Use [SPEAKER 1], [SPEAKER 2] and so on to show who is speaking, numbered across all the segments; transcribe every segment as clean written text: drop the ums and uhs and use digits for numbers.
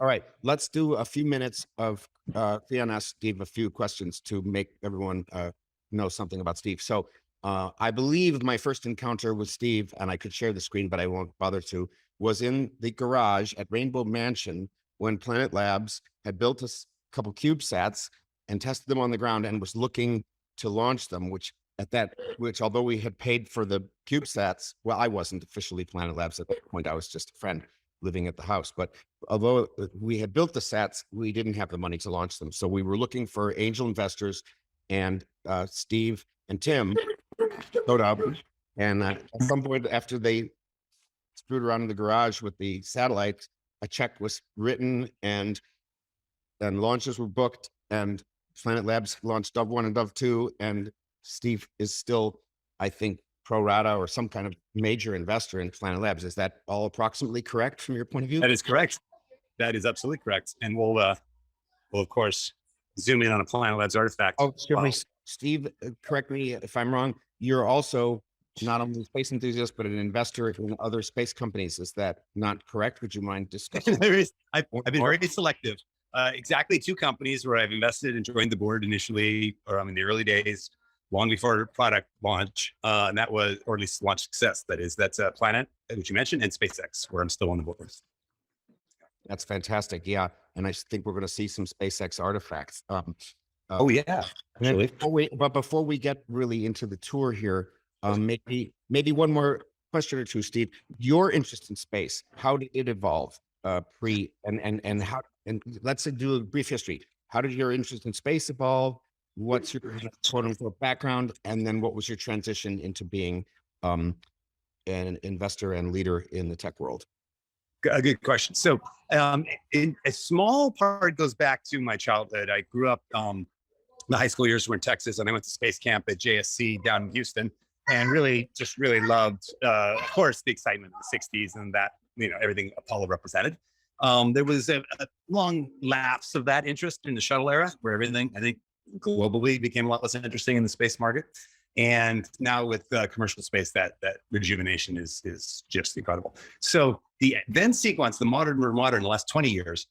[SPEAKER 1] All right, let's do a few minutes of ask Steve a few questions to make everyone know something about Steve. So I believe my first encounter with Steve, and I could share the screen, but I won't bother to, was in the garage at Rainbow Mansion when Planet Labs had built a couple CubeSats and tested them on the ground and was looking to launch them, which although we had paid for the CubeSats, well, I wasn't officially Planet Labs at that point. I was just a friend living at the house. But although we had built the sats, we didn't have the money to launch them. So we were looking for angel investors, and Steve and Tim showed up. And at some point after they screwed around in the garage with the satellites, a check was written and launches were booked, and Planet Labs launched Dove 1 and Dove 2. And Steve is still, I think, pro rata or some kind of major investor in Planet Labs. Is that all approximately correct from your point of view?
[SPEAKER 2] That is correct. That is absolutely correct. And we'll of course zoom in on a Planet Labs artifact.
[SPEAKER 1] Oh, excuse me, Steve, correct me if I'm wrong. You're also not only a space enthusiast, but an investor in other space companies. Is that not correct? Would you mind discussing?
[SPEAKER 2] I've been very selective. Exactly 2 companies where I've invested and joined the board initially, or in the early days, long before product launch, and that was, or at least launch success. That's Planet, which you mentioned, and SpaceX, where I'm still on the board.
[SPEAKER 1] That's fantastic. Yeah, and I think we're going to see some SpaceX artifacts.
[SPEAKER 2] Oh yeah,
[SPEAKER 1] actually. But before we get really into the tour here, maybe one more question or two, Steve. Your interest in space, how did it evolve and let's do a brief history. How did your interest in space evolve? What's your quote unquote background? And then what was your transition into being an investor and leader in the tech world?
[SPEAKER 2] A good question. So in a small part goes back to my childhood. I grew up, the high school years were in Texas, and I went to space camp at JSC down in Houston, and really loved, of course, the excitement of the 60s and that, everything Apollo represented. There was a long lapse of that interest in the shuttle era, where everything, I think, globally became a lot less interesting in the space market. And now with commercial space, that rejuvenation is just incredible. So the then sequence, the modern the last 20 years,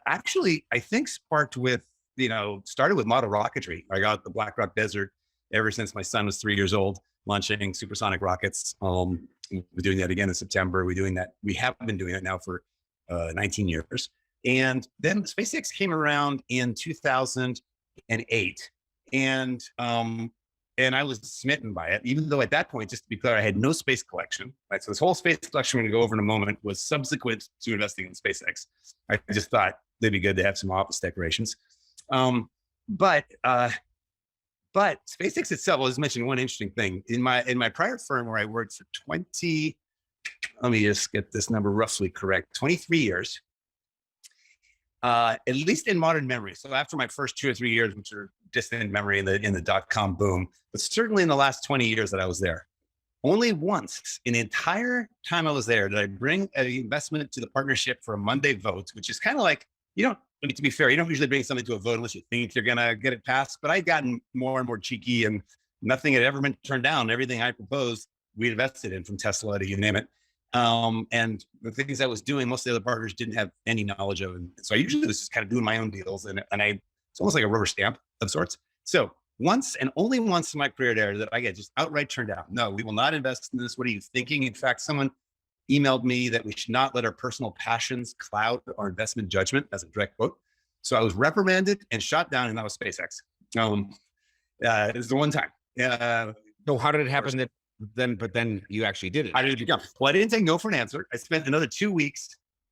[SPEAKER 2] actually, I think started with model rocketry. I got the Black Rock Desert ever since my son was 3 years old, launching supersonic rockets. We're doing that again in September. We have been doing it now for 19 years. And then SpaceX came around in 2008. And I was smitten by it, even though at that point, just to be clear, I had no space collection. Right? So this whole space collection we're going to go over in a moment was subsequent to investing in SpaceX. I just thought they'd be good to have some office decorations. But SpaceX itself, well, as mentioned, one interesting thing. In my prior firm where I worked for 20, let me just get this number roughly correct, 23 years, at least in modern memory. So after my first 2 or 3 years, which are distant memory in the dot-com boom, but certainly in the last 20 years that I was there, only once in the entire time I was there did I bring an investment to the partnership for a Monday vote, which is kind of like, to be fair, you don't usually bring something to a vote unless you think you're going to get it passed. But I'd gotten more and more cheeky, and nothing had ever been turned down. Everything I proposed, we invested in, from Tesla to you name it. And the things I was doing, most of the other partners didn't have any knowledge of. And so I usually was just kind of doing my own deals. And it's almost like a rubber stamp of sorts. So once and only once in my career there that I get just outright turned down. No, we will not invest in this. What are you thinking? In fact, someone emailed me that we should not let our personal passions cloud our investment judgment, as a direct quote. So I was reprimanded and shot down, and that was SpaceX. It was the one time.
[SPEAKER 1] So how did it happen but then you actually did it?
[SPEAKER 2] How did it become? Well, I didn't take no for an answer. I spent another 2 weeks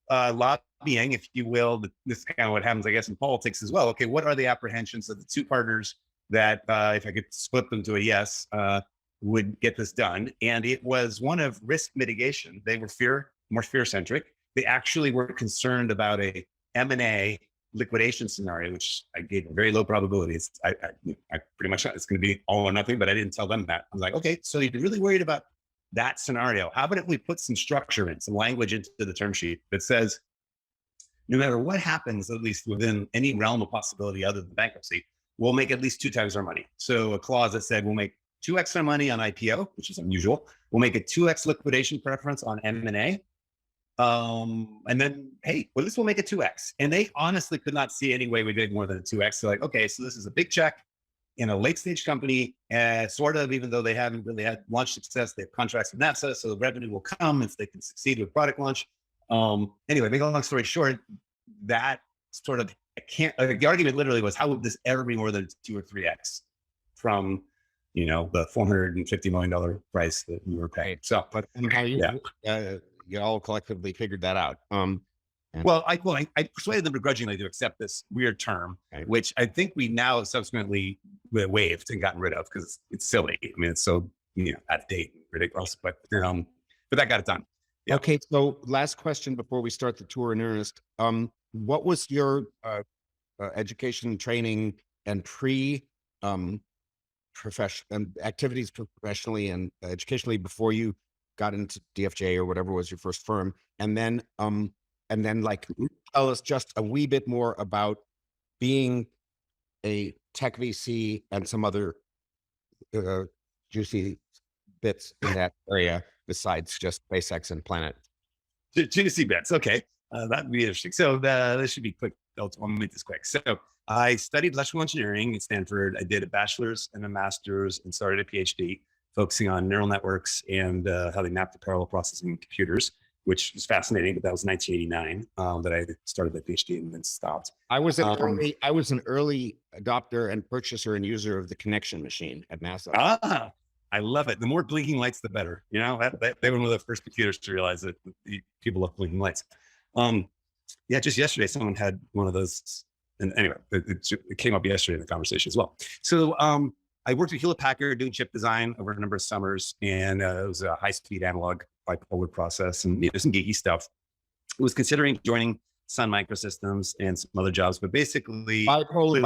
[SPEAKER 2] lobbying, if you will. This is kind of what happens, I guess, in politics as well. Okay, what are the apprehensions of the 2 partners that, if I could split them to a yes, would get this done? And it was one of risk mitigation. They were more fear-centric. They actually were concerned about a M&A liquidation scenario, which I gave a very low probability. I pretty much, it's going to be all or nothing, but I didn't tell them that. I was like, okay, so you're really worried about that scenario. How about if we put some structure in, some language into the term sheet that says, no matter what happens, at least within any realm of possibility other than bankruptcy, we'll make at least 2 times our money. So a clause that said we'll make 2x our money on IPO, which is unusual. We'll make a 2x liquidation preference on M&A. And then, hey, well, this will make a 2x. And they honestly could not see any way we did more than a 2x. So like, okay, so this is a big check in a late stage company, sort of, even though they haven't really had launch success, they have contracts with NASA, so the revenue will come if they can succeed with product launch. Anyway, make a long story short, that sort of, the argument literally was, how would this ever be more than 2 or 3x from, the $450 million price that we were paying? So,
[SPEAKER 1] but and how you all collectively figured that out.
[SPEAKER 2] Well, I persuaded them begrudgingly to accept this weird term, which I think we now subsequently waived and gotten rid of because it's silly. I mean, it's so out of date and ridiculous. But that got it done. Yeah.
[SPEAKER 1] Okay, so last question before we start the tour in earnest. What was your education, training, and profession and activities professionally and educationally before you got into DFJ or whatever was your first firm? And then like tell us just a wee bit more about being a tech VC and some other juicy bits in that area besides just SpaceX and Planet.
[SPEAKER 2] Juicy bits. Okay. That'd be interesting. So this should be quick. I'll make this quick. So I studied electrical engineering at Stanford. I did a bachelor's and a master's and started a PhD focusing on neural networks and how they map to parallel processing computers, which was fascinating. But that was 1989 that I started the PhD and then stopped.
[SPEAKER 1] I was an early adopter and purchaser and user of the connection machine at NASA.
[SPEAKER 2] I love it. The more blinking lights, the better. They were one of the first computers to realize that people love blinking lights. Just yesterday, someone had one of those. And anyway, it came up yesterday in the conversation as well. So I worked at Hewlett-Packard doing chip design over a number of summers, and it was a high-speed analog bipolar process and some geeky stuff. I was considering joining Sun Microsystems and some other jobs, but basically
[SPEAKER 1] bipolar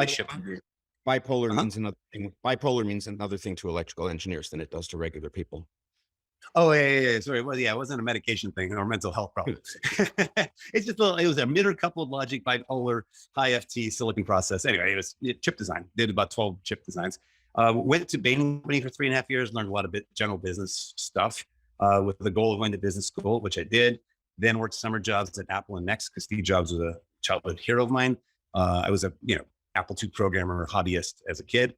[SPEAKER 2] Uh-huh.
[SPEAKER 1] means another thing. Bipolar means another thing to electrical engineers than it does to regular people.
[SPEAKER 2] Oh, yeah. Sorry. Well, yeah, it wasn't a medication thing or mental health problem. It's just it was a emitter coupled logic bipolar high FT silicon process. Anyway, it was chip design. Did about 12 chip designs. Went to Bain Company for 3.5 years, learned a lot of general business stuff with the goal of going to business school, which I did. Then worked summer jobs at Apple and Next because Steve Jobs was a childhood hero of mine. I was a Apple II programmer, hobbyist as a kid.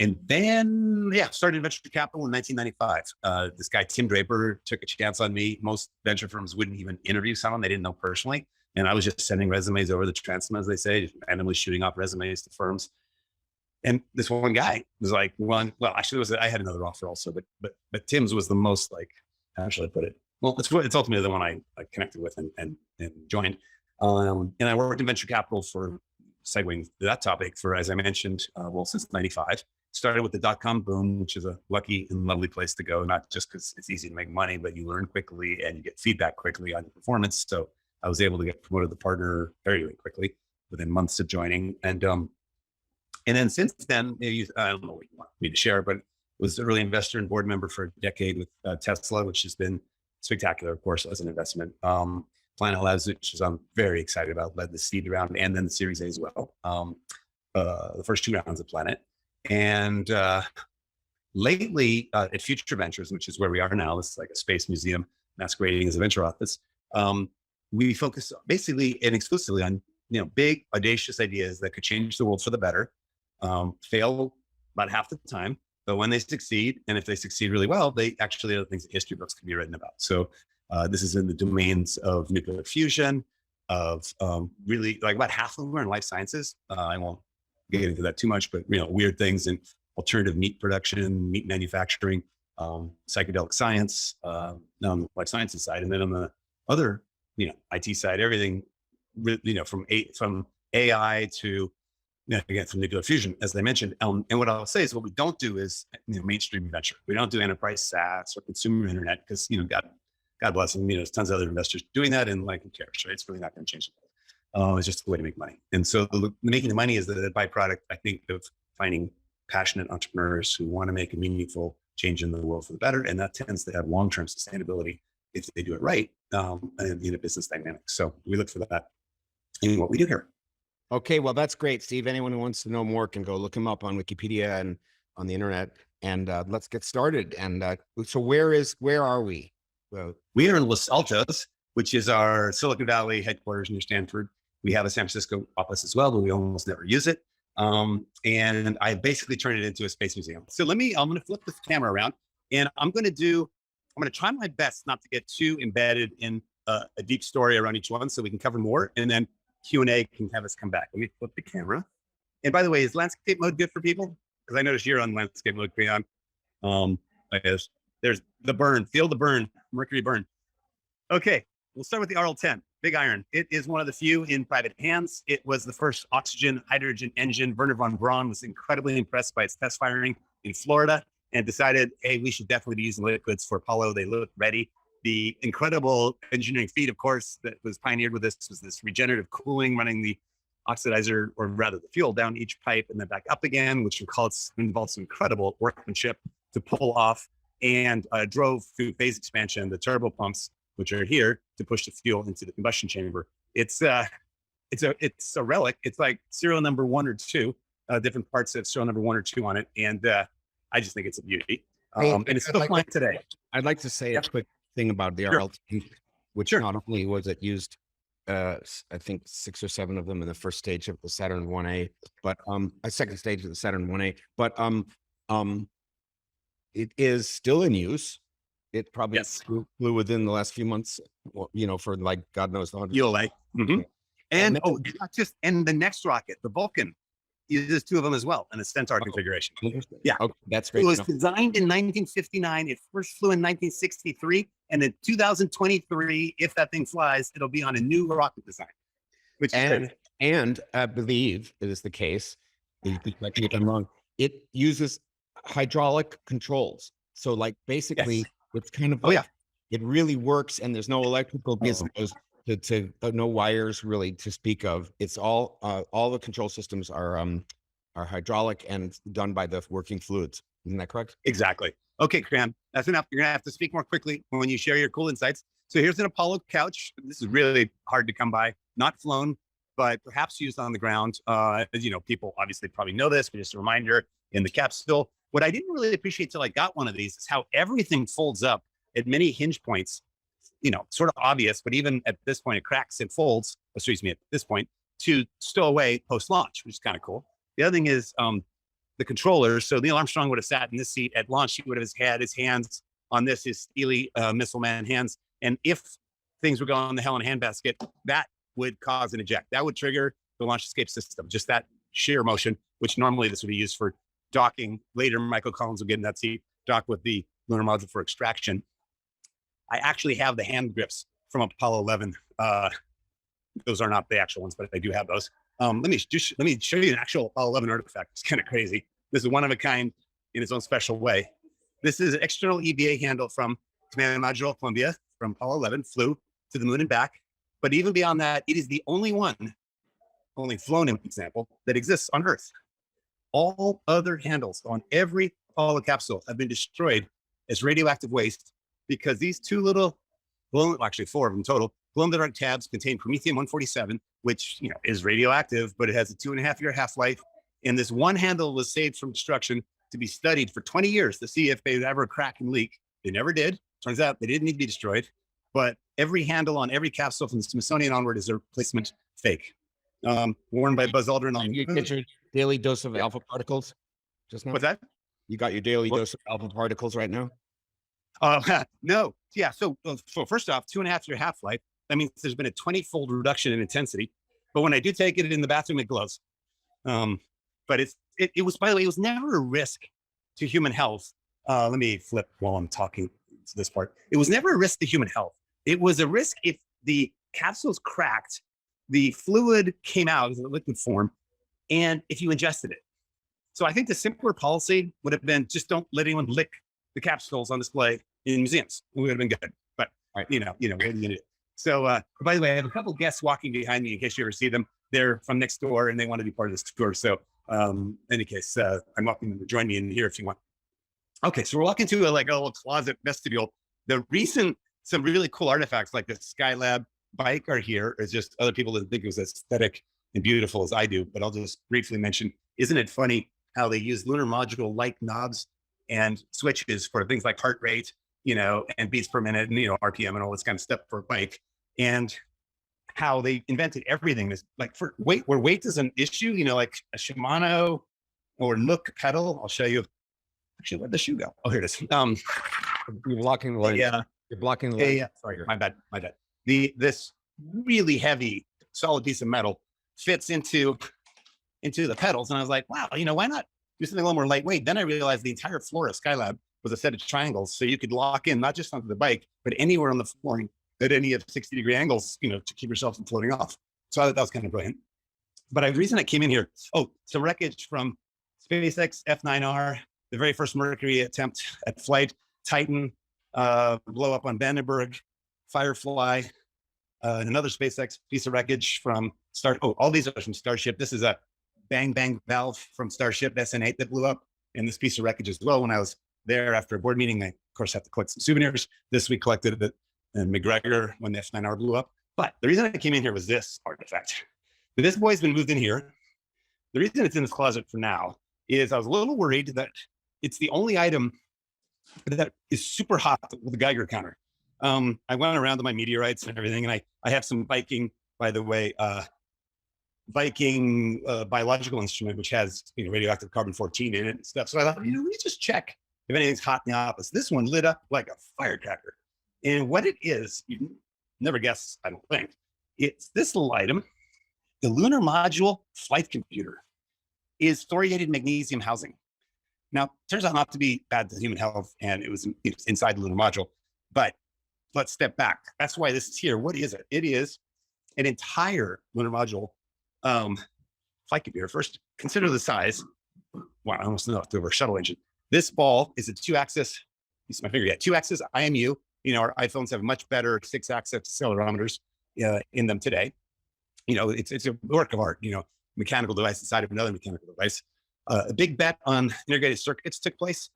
[SPEAKER 2] And then, started venture capital in 1995. This guy, Tim Draper, took a chance on me. Most venture firms wouldn't even interview someone they didn't know personally. And I was just sending resumes over the transom, as they say, just randomly shooting off resumes to firms. And this one guy was like, I had another offer also, but Tim's was the most how should I put it? Well, it's ultimately the one I connected with and joined. And I worked in venture capital for, segueing to that topic, for, as I mentioned, since 95. Started with the dot-com boom, which is a lucky and lovely place to go, not just because it's easy to make money, but you learn quickly and you get feedback quickly on your performance. So I was able to get promoted to partner very, very quickly within months of joining. And then since then, I don't know what you want me to share, but was an early investor and board member for a decade with Tesla, which has been spectacular, of course, as an investment. Planet Labs, which is I'm very excited about, led the seed round and then the Series A as well. The first 2 rounds of Planet. And lately at Future Ventures, which is where we are now, this is like a space museum masquerading as a venture office. We focus basically and exclusively on big, audacious ideas that could change the world for the better, fail about half the time. But when they succeed, and if they succeed really well, they actually are the things that history books can be written about. So this is in the domains of nuclear fusion, of really about half of them are in life sciences. I won't get into that too much, but weird things in alternative meat production, meat manufacturing, psychedelic science, on the life sciences side, and then on the other IT side, everything from AI to again from nuclear fusion, as I mentioned. And what I'll say is, what we don't do is mainstream venture. We don't do enterprise SaaS or consumer internet because God bless them. There's tons of other investors doing that, and who cares, right? It's really not going to change the world. It's just a way to make money. And so making the money is the byproduct, I think, of finding passionate entrepreneurs who want to make a meaningful change in the world for the better. And that tends to have long-term sustainability if they do it right in a business dynamic. So we look for that in what we do here.
[SPEAKER 1] Okay, well, that's great, Steve. Anyone who wants to know more can go look him up on Wikipedia and on the internet. And let's get started. And so where are we?
[SPEAKER 2] We are in Los Altos, which is our Silicon Valley headquarters near Stanford. We have a San Francisco office as well, but we almost never use it. And I basically turned it into a space museum. So I'm going to flip this camera around, and I'm going to try my best not to get too embedded in a deep story around each one so we can cover more. And then Q&A can have us come back. Let me flip the camera. And by the way, is landscape mode good for people? Because I noticed you're on landscape mode, Creon. I guess there's the burn, feel the burn, mercury burn. Okay, we'll start with the Rl10 Big Iron. It is one of the few in private hands. It was the first oxygen hydrogen engine. Werner von Braun was incredibly impressed by its test firing in Florida and decided, hey, we should definitely be using liquids for Apollo. They looked ready. The incredible engineering feat, of course, that was pioneered with this was this regenerative cooling, running the oxidizer, or rather the fuel, down each pipe and then back up again, which involves some incredible workmanship to pull off, and drove through phase expansion, the turbo pumps, which are here to push the fuel into the combustion chamber. It's a relic. It's like serial number 1 or 2, different parts of serial number 1 or 2 on it. And I just think it's a beauty. And it's still flying today.
[SPEAKER 1] I'd like to say a quick thing about the Rl10, which not only was it used, I think 6 or 7 of them in the first stage of the Saturn 1A, but a second stage of the Saturn 1A, but it is still in use. It probably flew within the last few months, for like God knows the hundreds.
[SPEAKER 2] And and the next rocket, the Vulcan, uses 2 of them as well in a Centaur configuration. Yeah,
[SPEAKER 1] okay, that's great.
[SPEAKER 2] It was designed in 1959. It first flew in 1963, and in 2023, if that thing flies, it'll be on a new rocket design. Which
[SPEAKER 1] and I believe it is the case. You can correct me if I'm wrong. It uses hydraulic controls, so like basically it's kind of it really works, and there's no electrical gizmos to no wires really to speak of. It's all the control systems are hydraulic and done by the working fluids. Isn't that correct?
[SPEAKER 2] Exactly. Okay, Cram, that's enough. You're gonna have to speak more quickly when you share your cool insights. So here's an Apollo couch. This is really hard to come by, not flown, but perhaps used on the ground. As people obviously probably know this, but just a reminder, in the capsule. What I didn't really appreciate till I got one of these is how everything folds up at many hinge points, sort of obvious, but even at this point, it cracks and folds, at this point, to stow away post-launch, which is kind of cool. The other thing is the controllers. So Neil Armstrong would have sat in this seat at launch. He would have had his hands on this, his steely missile man hands. And if things were going to hell in a handbasket, that would cause an eject. That would trigger the launch escape system, just that sheer motion, which normally this would be used for docking. Later, Michael Collins will get in that seat, dock with the lunar module for extraction. I actually have the hand grips from Apollo 11. Those are not the actual ones, but I do have those. Let me show you an actual Apollo 11 artifact. It's kind of crazy. This is one of a kind in its own special way. This is an external EVA handle from Command Module Columbia from Apollo 11, flew to the moon and back. But even beyond that, it is the only flown example that exists on Earth. All other handles on every Apollo capsule have been destroyed as radioactive waste because these 2 little, actually 4 of them total, glow-in-the-dark tabs contain promethium-147, which is radioactive, but it has a 2.5-year half-life. And this one handle was saved from destruction to be studied for 20 years to see if they would ever crack and leak. They never did. Turns out they didn't need to be destroyed. But every handle on every capsule from the Smithsonian onward is a replacement fake. Worn by Buzz Aldrin on.
[SPEAKER 1] You get your daily dose of alpha particles just now?
[SPEAKER 2] What's that?
[SPEAKER 1] You got your daily dose of alpha particles right now?
[SPEAKER 2] No. Yeah. So first off, 2.5-year half-life. That means there's been a 20-fold reduction in intensity. But when I do take it in the bathroom, it glows. But it was, by the way, it was never a risk to human health. Let me flip while I'm talking to this part. It was never a risk to human health. It was a risk if the capsules cracked, the fluid came out as a liquid form, and if you ingested it. So I think the simpler policy would have been just don't let anyone lick the capsules on display in museums. It would have been good. But what are you gonna do? So by the way, I have a couple of guests walking behind me in case you ever see them. They're from next door and they want to be part of this tour. So in any case, I'm welcome them to join me in here if you want. Okay, so we're walking to a little closet vestibule. Some really cool artifacts like the Skylab bike are here. It's just other people that think it was aesthetic and beautiful as I do, but I'll just briefly mention, isn't it funny how they use lunar module like knobs and switches for things like heart rate, and beats per minute and, RPM and all this kind of stuff for a bike. and how they invented everything. This like for weight, where weight is an issue, like a Shimano or Nook pedal. I'll show you. Actually, where'd the shoe go? Oh, here it is.
[SPEAKER 1] You're blocking the lens.
[SPEAKER 2] Yeah.
[SPEAKER 1] You're blocking the lens.
[SPEAKER 2] Yeah. Sorry, my bad. This really heavy, solid piece of metal fits into the pedals, and I was like, wow, why not do something a little more lightweight? Then I realized the entire floor of Skylab was a set of triangles, so you could lock in not just onto the bike, but anywhere on the flooring at any of 60-degree angles, to keep yourself from floating off. So I thought that was kind of brilliant. But the reason I came in here, some wreckage from SpaceX F9R, the very first Mercury attempt at flight, Titan, blow up on Vandenberg, Firefly, and another SpaceX piece of wreckage from all these are from Starship. This is a bang bang valve from Starship SN8 that blew up, and this piece of wreckage as well. When I was there after a board meeting, I of course had to collect some souvenirs. This we collected it in McGregor when the F9R blew up. But the reason I came in here was this artifact. This boy's been moved in here. The reason it's in this closet for now is I was a little worried that it's the only item that is super hot with a Geiger counter. I went around to my meteorites and everything, and I have some Viking, by the way, Viking biological instrument, which has radioactive carbon-14 in it and stuff. So I thought, let me just check if anything's hot in the office. This one lit up like a firecracker. And what it is, you never guess, I don't think. It's this little item. The Lunar module flight computer is thoriated magnesium housing. Now, it turns out not to be bad to human health, and it was inside the Lunar module. But let's step back. That's why this is here. What is it? It is an entire Lunar module flight computer. First, consider the size. Wow, I almost knocked over a shuttle engine. This ball is a 2-axis, use my finger yet, 2-axis IMU. Our iPhones have much better 6-axis accelerometers in them today. It's a work of art, mechanical device inside of another mechanical device. A big bet on integrated circuits took place.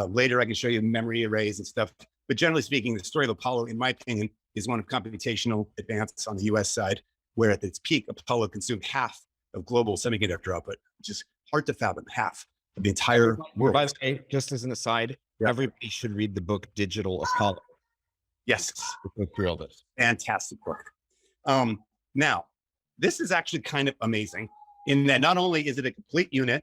[SPEAKER 2] Later, I can show you memory arrays and stuff. But generally speaking, the story of Apollo, in my opinion, is one of computational advance on the US side, where at its peak, Apollo consumed half of global semiconductor output, which is hard to fathom, half of the entire world.
[SPEAKER 1] By the way, just as an aside, everybody should read the book Digital Apollo.
[SPEAKER 2] Yes. Fantastic book. Now, this is actually kind of amazing in that not only is it a complete unit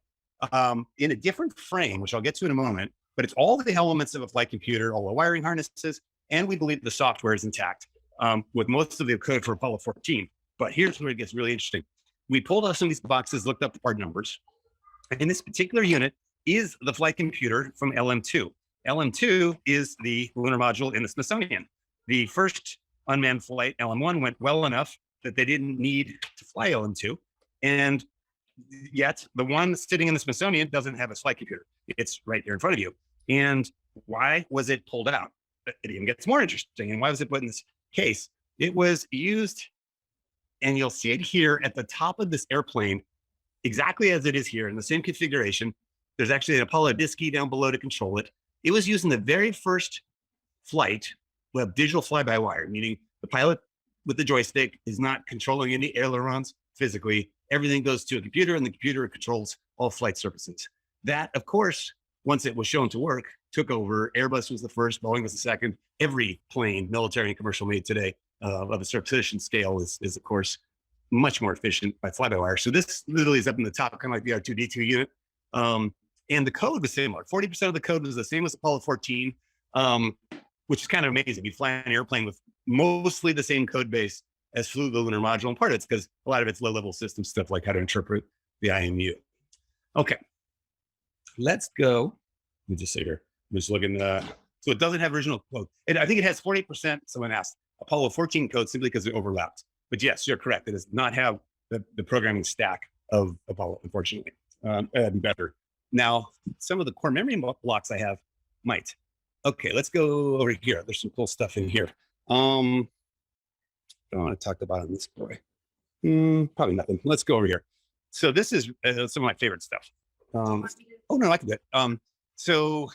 [SPEAKER 2] in a different frame, which I'll get to in a moment, but it's all the elements of a flight computer, all the wiring harnesses, and we believe the software is intact with most of the code for Apollo 14. But here's where it gets really interesting. We pulled out some of these boxes, looked up the part numbers, and this particular unit is the flight computer from LM2. LM2 is the lunar module in the Smithsonian. The first unmanned flight, LM1, went well enough that they didn't need to fly LM2. And yet the one sitting in the Smithsonian doesn't have a flight computer. It's right there in front of you. And why was it pulled out? It even gets more interesting. And why was it put in this case? It was used, and you'll see it here at the top of this airplane, exactly as it is here in the same configuration. There's actually an Apollo disk key down below to control it. It was used in the very first flight with digital fly-by-wire, meaning the pilot with the joystick is not controlling any ailerons physically. Everything goes to a computer, and the computer controls all flight surfaces. That, of course, once it was shown to work, took over. Airbus was the first, Boeing was the second. Every plane, military and commercial made today of a certain scale is, of course, much more efficient by fly-by-wire. So this literally is up in the top, kind of like the R2-D2 unit. And the code was similar. 40% of the code was the same as Apollo 14, which is kind of amazing. You fly an airplane with mostly the same code base as flew the lunar module. And part of it's because a lot of it's low-level system stuff, like how to interpret the IMU. Okay, let's go. Let me just say here, I'm just looking. So it doesn't have original code. I think it has 48%. Someone asked Apollo 14 code simply because it overlapped. But yes, you're correct. It does not have the programming stack of Apollo, unfortunately. Better. Now, some of the core memory blocks I have might. Okay, let's go over here. There's some cool stuff in here. I don't want to talk about this boy. Probably nothing. Let's go over here. So this is some of my favorite stuff. Oh no, I can do it. So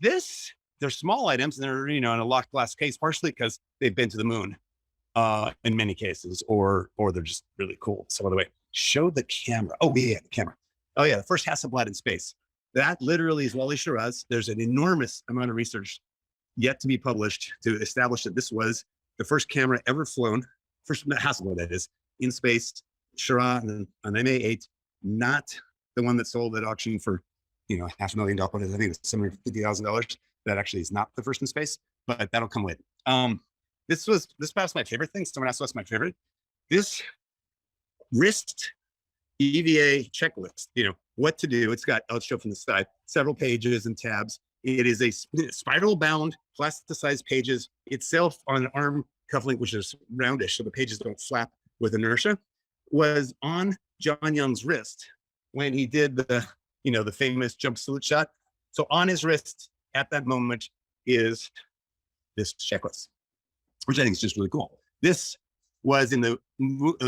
[SPEAKER 2] they're small items, and they're in a locked glass case, partially because they've been to the moon in many cases, or they're just really cool. So by the way, show the camera. Oh yeah, the camera. Oh yeah, the first Hasselblad in space. That literally is Wally Shiraz. There's an enormous amount of research yet to be published to establish that this was the first camera ever flown, first Hasselblad that is, in space, Shara and an MA8, not the one that sold at auction for, $500,000. I think it's $750,000. That actually is not the first in space, but that'll come later. This was my favorite thing. Someone asked what's my favorite. This wrist EVA checklist, what to do. It's got, I'll show from the side, several pages and tabs. It is a spiral bound, plasticized pages itself on an arm cufflink, which is roundish, so the pages don't flap with inertia, was on John Young's wrist when he did the famous jump salute shot. So on his wrist at that moment is this checklist, which I think is just really cool. This was in the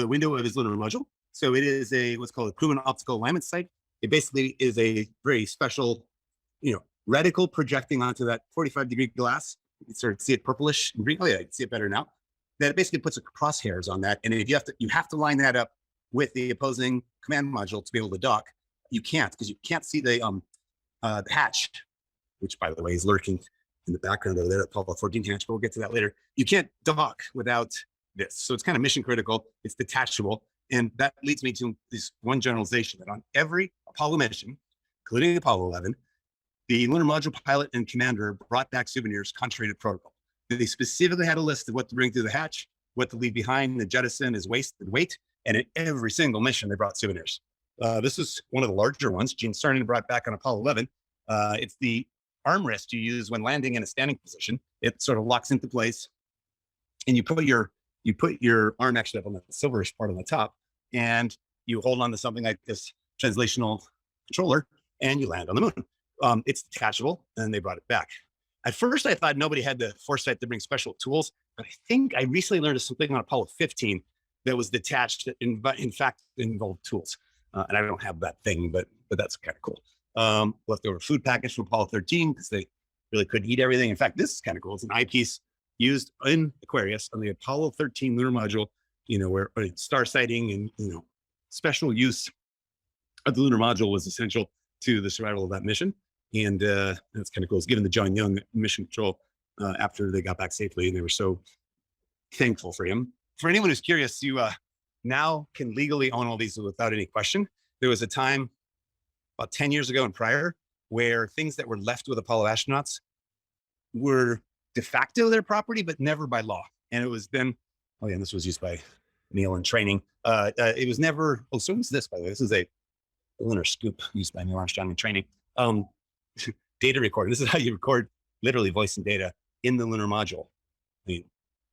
[SPEAKER 2] window of his lunar module. So it is what's called a Kruman optical alignment site. It basically is a very special, reticle projecting onto that 45-degree glass. You can sort of see it purplish and green. Oh yeah, I can see it better now. That basically puts a crosshairs on that. And if you have to line that up with the opposing command module to be able to dock. You can't, because you can't see the hatch, which by the way is lurking in the background over there, the Apollo 14 hatch, but we'll get to that later. You can't dock without this. So it's kind of mission critical. It's detachable. And that leads me to this one generalization that on every Apollo mission, including Apollo 11, the lunar module pilot and commander brought back souvenirs contrary to protocol. They specifically had a list of what to bring through the hatch, what to leave behind, the jettison, his wasted weight. And in every single mission, they brought souvenirs. This is one of the larger ones Gene Cernan brought back on Apollo 11. It's the armrest you use when landing in a standing position. It sort of locks into place, and you put your arm actually up on the silverish part on the top, and you hold on to something like this translational controller, and you land on the moon. It's detachable, and they brought it back. At first, I thought nobody had the foresight to bring special tools, but I think I recently learned something on Apollo 15 that was detached that in fact involved tools. And I don't have that thing, but that's kind of cool. Leftover food package from Apollo 13 because they really couldn't eat everything. In fact, this is kind of cool. It's an eyepiece used in Aquarius on the Apollo 13 lunar module, where star sighting and, special use of the lunar module was essential to the survival of that mission. And that's kind of cool. It's given to John Young mission control after they got back safely, and they were so thankful for him. For anyone who's curious, you now can legally own all these without any question. There was a time about 10 years ago and prior where things that were left with Apollo astronauts were de facto their property, but never by law. And it was then, and this was used by Neil in training. It was never, so who's this, by the way? This is a lunar scoop used by Neil Armstrong in training. Data recording. This is how you record literally voice and data in the lunar module. I mean,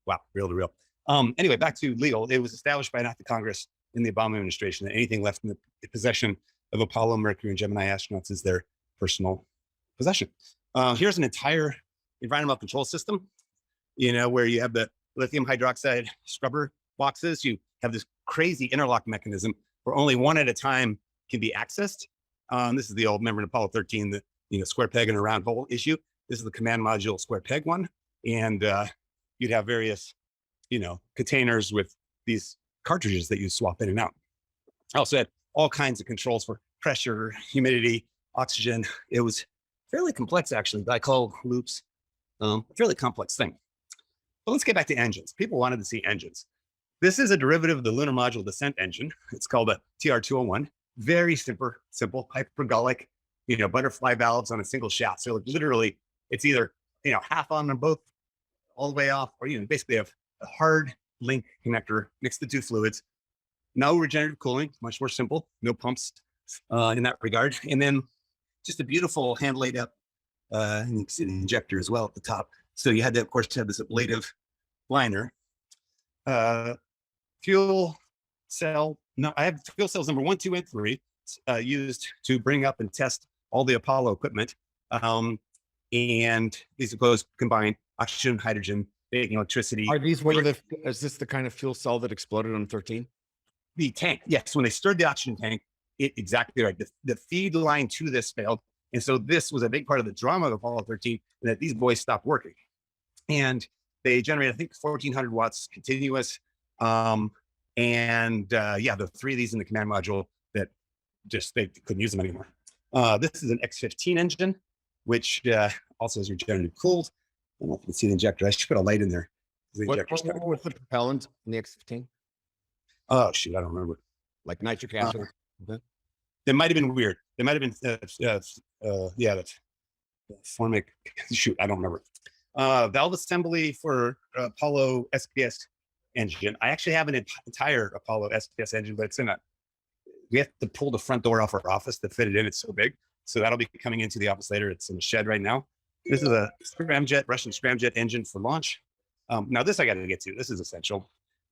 [SPEAKER 2] wow, real to real. Anyway, back to legal. It was established by an act of Congress in the Obama administration that anything left in the possession of Apollo, Mercury, and Gemini astronauts is their personal possession. Here's an entire environmental control system, where you have the lithium hydroxide scrubber boxes. You have this crazy interlock mechanism where only one at a time can be accessed. This is the old, remember in Apollo 13, the square peg and a round hole issue. This is the command module square peg one. And you'd have various containers with these cartridges that you swap in and out. I also had all kinds of controls for pressure, humidity, oxygen. It was fairly complex, actually. Glycol loops, fairly complex thing. But let's get back to engines. People wanted to see engines. This is a derivative of the lunar module descent engine. It's called a TR-201. Very simple, hypergolic, butterfly valves on a single shaft. So literally, it's either half on them both, all the way off, or basically have a hard link connector next to two fluids. No regenerative cooling, much more simple, no pumps in that regard. And then just a beautiful hand laid up, and you can see the injector as well at the top. So you had to, of course, have this ablative liner. Fuel cell, no, I have fuel cells number 1, 2, and 3 used to bring up and test all the Apollo equipment. And these of course combine oxygen, hydrogen, making electricity.
[SPEAKER 1] Are these is this the kind of fuel cell that exploded on 13?
[SPEAKER 2] The tank, yes. When they stirred the oxygen tank, exactly right. The feed line to this failed. And so this was a big part of the drama of Apollo 13, that these boys stopped working. And they generated, I think, 1,400 watts continuous. The 3 of these in the command module that they couldn't use them anymore. This is an X-15 engine, which also is regenerative cooled. I don't know if you can see the injector. I should put a light in there. The
[SPEAKER 1] What
[SPEAKER 2] injector's coming.
[SPEAKER 1] was the propellant in the X-15?
[SPEAKER 2] Oh shoot, I don't remember.
[SPEAKER 1] Like nitric acid?
[SPEAKER 2] It might have been weird. It might have been, yeah, that's formic. Shoot, I don't remember. Valve assembly for Apollo SPS engine. I actually have an entire Apollo SPS engine, but it's in a, we have to pull the front door off our office to fit it in. It's so big. So that'll be coming into the office later. It's in the shed right now. This is a scramjet, Russian scramjet engine for launch. Now this I got to get to. This is essential.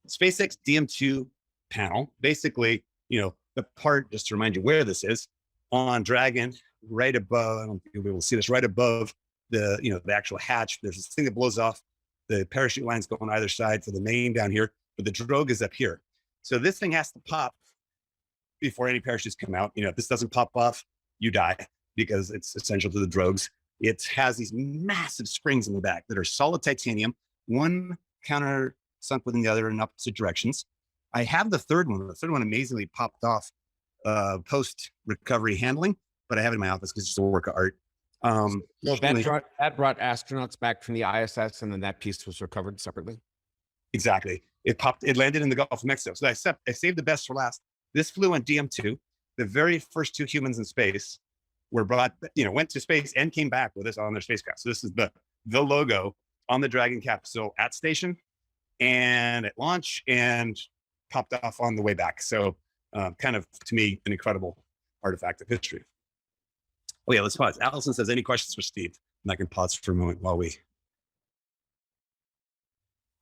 [SPEAKER 2] SpaceX DM2 panel. Basically, you know, the part, just to remind you where this is, on Dragon, right above, I don't think you'll be able to see this, right above the, you know, the actual hatch. There's this thing that blows off. The parachute lines go on either side for the main down here, but the drogue is up here. So this thing has to pop before any parachutes come out. You know, if this doesn't pop off, you die because it's essential to the drogues. It has these massive springs in the back that are solid titanium, one counter sunk within the other in opposite directions. I have the third one. The third one amazingly popped off post recovery handling, but I have it in my office because it's just a work of art.
[SPEAKER 1] So that brought astronauts back from the ISS, and then that piece was recovered separately.
[SPEAKER 2] Exactly. It landed in the Gulf of Mexico. So I saved the best for last. This flew on DM2. The very first 2 humans in space were brought, you know, went to space and came back with us on their spacecraft. So this is the logo on the Dragon capsule at station and at launch and popped off on the way back. So kind of, to me, an incredible artifact of history. Oh yeah, let's pause. Allison says, any questions for Steve? And I can pause for a moment while we,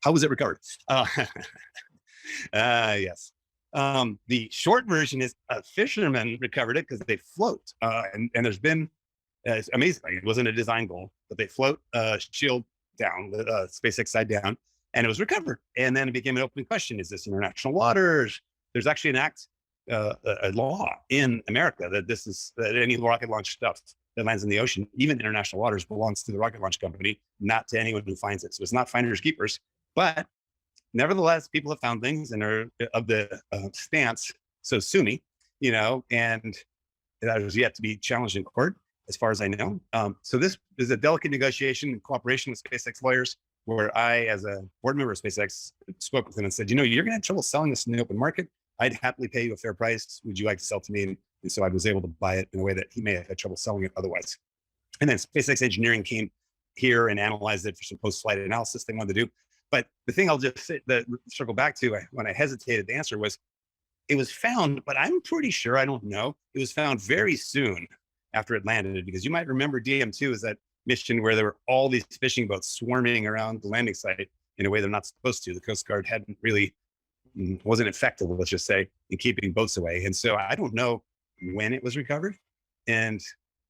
[SPEAKER 2] how was it recovered? Yes. The short version is a fisherman recovered it because they float. And there's been, it's amazing. It wasn't a design goal, but they float shield down, the SpaceX side down, and it was recovered. And then it became an open question. Is this international waters? There's actually an act, a law in America that this is, that any rocket launch stuff that lands in the ocean, even international waters, belongs to the rocket launch company, not to anyone who finds it. So it's not finders keepers, but nevertheless, people have found things and are of the stance, so sue me, you know, and that is yet to be challenged in court, as far as I know. So this is a delicate negotiation in cooperation with SpaceX lawyers, where I, as a board member of SpaceX, spoke with them and said, you know, you're going to have trouble selling this in the open market. I'd happily pay you a fair price. Would you like to sell to me? And so I was able to buy it in a way that he may have had trouble selling it otherwise. And then SpaceX Engineering came here and analyzed it for some post-flight analysis they wanted to do. But the thing I'll just say, that circle back to when I hesitated to answer was, it was found, but I'm pretty sure, I don't know, it was found very soon after it landed, because you might remember DM2 is that mission where there were all these fishing boats swarming around the landing site in a way they're not supposed to. The Coast Guard wasn't effective, let's just say, in keeping boats away. And so I don't know when it was recovered and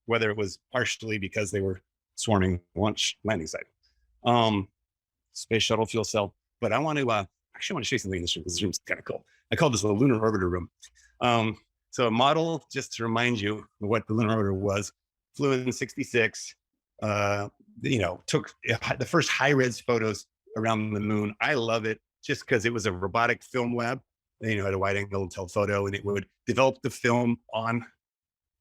[SPEAKER 2] whether it was partially because they were swarming launch landing site. Space shuttle fuel cell. But I want to actually want to show you something in this room. This room's kind of cool. I call this the lunar orbiter room. So a model, just to remind you what the lunar orbiter was, flew in 66, you know, took the first high-res photos around the moon. I love it just because it was a robotic film lab. You know, at a wide angle telephoto, and it would develop the film on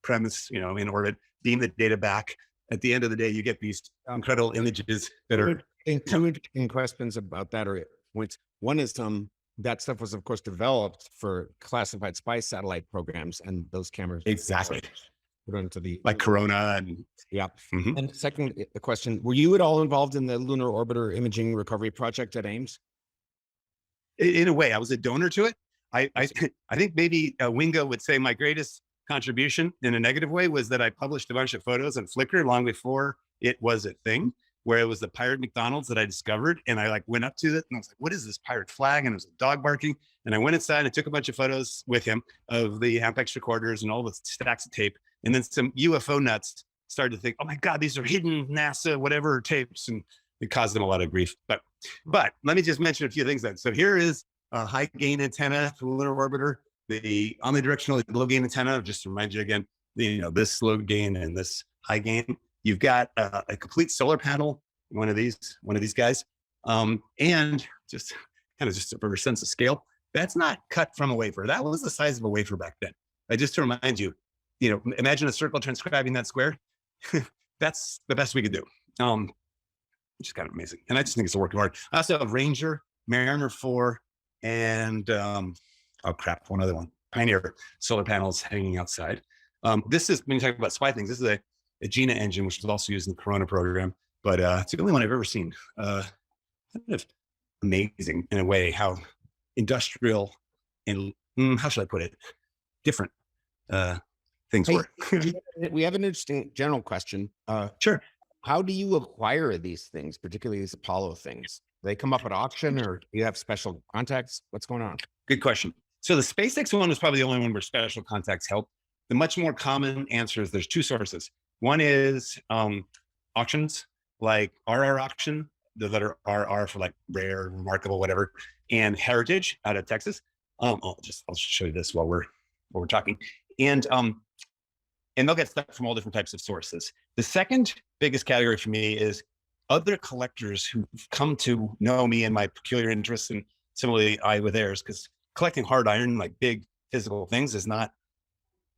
[SPEAKER 2] premise, you know, in orbit, beam the data back. At the end of the day, you get these incredible images that are
[SPEAKER 1] in questions about that, or points. One is that stuff was of course developed for classified spy satellite programs, and those cameras
[SPEAKER 2] exactly
[SPEAKER 1] put into the
[SPEAKER 2] like Corona and
[SPEAKER 1] yeah. And second, the question: were you at all involved in the lunar orbiter imaging recovery project at Ames?
[SPEAKER 2] In a way, I was a donor to it. I think maybe Wingo would say my greatest contribution in a negative way was that I published a bunch of photos on Flickr long before it was a thing, where it was the pirate McDonald's that I discovered. And I like went up to it and I was like, what is this pirate flag? And it was a dog barking. And I went inside and took a bunch of photos with him of the Ampex recorders and all the stacks of tape. And then some UFO nuts started to think, oh my God, these are hidden NASA, whatever tapes. And it caused them a lot of grief. But let me just mention a few things then. So here is a high gain antenna for the lunar orbiter, the omnidirectional low gain antenna, just to remind you again, you know, this low gain and this high gain. You've got a complete solar panel, one of these guys, and just for a sense of scale, that's not cut from a wafer. That was the size of a wafer back then. Just to remind you, you know, imagine a circle transcribing that square. That's the best we could do. which is kind of amazing. And I just think it's a work of art. I also have Ranger, Mariner 4, and oh crap, one other one, Pioneer solar panels hanging outside. This is, when you talk about spy things, this is a Gemini engine, which was also used in the Corona program, but it's the only one I've ever seen. Kind of amazing in a way how industrial and how should I put it? Different things
[SPEAKER 1] Hey,
[SPEAKER 2] work.
[SPEAKER 1] we have an interesting general question.
[SPEAKER 2] Sure.
[SPEAKER 1] How do you acquire these things, particularly these Apollo things? They come up at auction, or do you have special contacts? What's going on?
[SPEAKER 2] Good question. So the SpaceX one is probably the only one where special contacts help. The much more common answer is there's two sources. One is auctions, like RR auction, the letter RR for like rare, remarkable, whatever, and Heritage out of Texas. I'll show you this while we're talking. And they'll get stuff from all different types of sources. The second biggest category for me is other collectors who've come to know me and my peculiar interests, and similarly I with theirs, because collecting hard iron, like big physical things, is not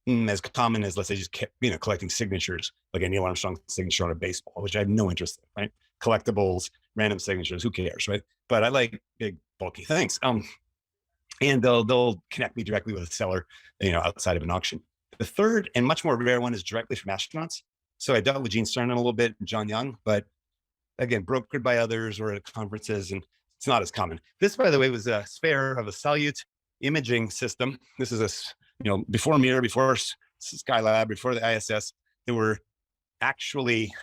[SPEAKER 2] as common as, let's say, just collecting signatures, like a Neil Armstrong signature on a baseball, which I have no interest in, right? Collectibles, random signatures, who cares, right? But I like big, bulky things. And they'll connect me directly with a seller, outside of an auction. The third and much more rare one is directly from astronauts. So I dealt with Gene Cernan a little bit, and John Young, but again, brokered by others or at conferences, and it's not as common. This, by the way, was a spare of a Salyut imaging system. This is before Mir, before Skylab, before the ISS, there were actually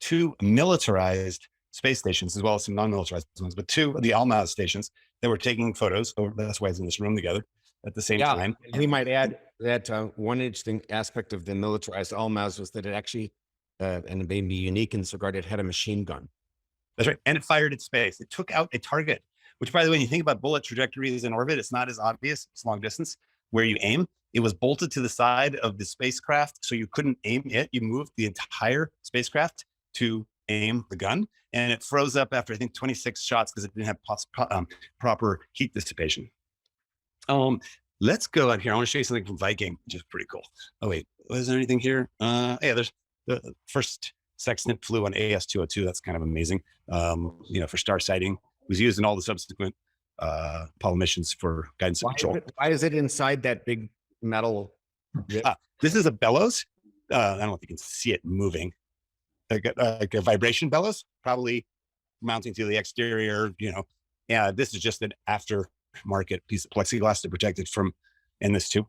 [SPEAKER 2] two militarized space stations, as well as some non-militarized ones, but two of the Almaz stations that were taking photos. That's why it's in this room together at the same time.
[SPEAKER 1] We might add that one interesting aspect of the militarized Almaz was that it actually, and it may be unique in this regard, it had a machine gun.
[SPEAKER 2] That's right. And it fired at space. It took out a target, which, by the way, when you think about bullet trajectories in orbit, it's not as obvious. It's long distance where you aim. It was bolted to the side of the spacecraft, so you couldn't aim it. You moved the entire spacecraft to aim the gun, and it froze up after, I think, 26 shots because it didn't have proper heat dissipation. Let's go out here. I want to show you something from Viking, which is pretty cool. Oh, wait, was there anything here? Yeah, there's the first sextant flew on AS-202. That's kind of amazing. For star sighting. It was used in all the subsequent Apollo missions for guidance and control.
[SPEAKER 1] Why is it inside that big metal?
[SPEAKER 2] This is a bellows. I don't know if you can see it moving. Like a vibration bellows, probably mounting to the exterior. This is just an aftermarket piece of plexiglass to protect it from, and this too,